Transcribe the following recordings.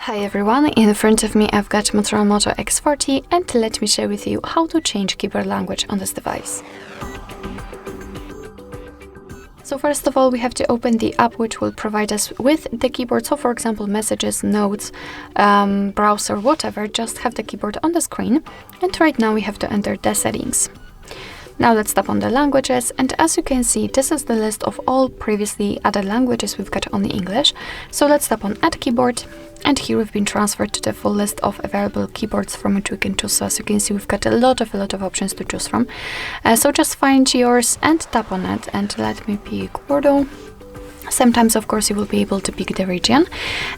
Hi everyone, in front of me I've got Motorola Moto X40 and let me share with you how to change keyboard language on this device. So first of all, we have to open the app which will provide us with the keyboard. So for example, messages, notes, browser, whatever, just have the keyboard on the screen. And right now we have to enter the settings. Now let's tap on the languages, and as you can see, this is the list of all previously added languages. We've got only English. So let's tap on Add Keyboard, and here we've been transferred to the full list of available keyboards from which we can choose. So as you can see, we've got a lot of options to choose from. So just find yours and tap on it, and let me pick Wordle. Sometimes, of course, you will be able to pick the region.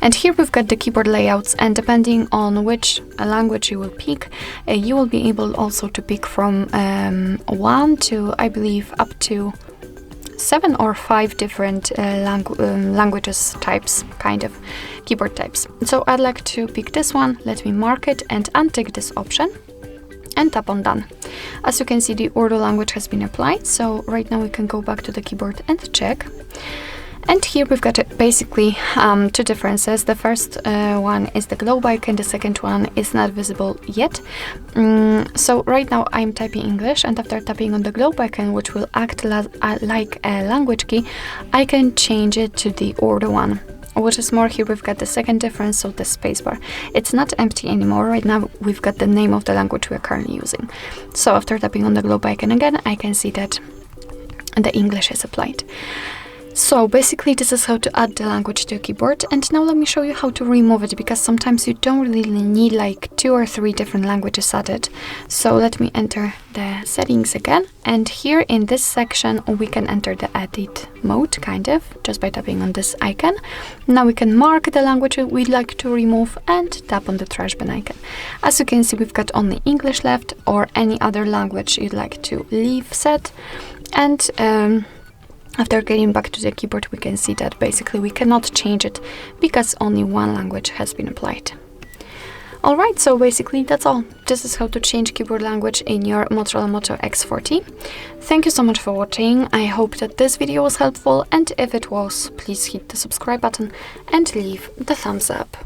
And here we've got the keyboard layouts, and depending on which language you will pick, you will be able also to pick from 1 to, I believe, up to 7 or 5 different languages types, kind of keyboard types. So I'd like to pick this one. Let me mark it and untick this option and tap on Done. As you can see, the Urdu language has been applied. So right now we can go back to the keyboard and check. And here we've got basically two differences. The first one is the globe icon, the second one is not visible yet. So right now I'm typing English, and after tapping on the globe icon, which will act like a language key, I can change it to the Urdu one. What is more, here we've got the second difference, so the spacebar. It's not empty anymore. Right now we've got the name of the language we are currently using. So after tapping on the globe icon again, I can see that the English is applied. So basically this is how to add the language to your keyboard, and now let me show you how to remove it, because sometimes you don't really need like 2 or 3 different languages added. So let me enter the settings again, and here in this section we can enter the edit mode, kind of, just by tapping on this icon. Now we can mark the language we'd like to remove and tap on the trash bin icon. As you can see, we've got only English left, or any other language you'd like to leave set. And after getting back to the keyboard, we can see that basically we cannot change it because only one language has been applied. Alright, so basically that's all. This is how to change keyboard language in your Motorola Moto X40. Thank you so much for watching. I hope that this video was helpful, and if it was, please hit the subscribe button and leave the thumbs up.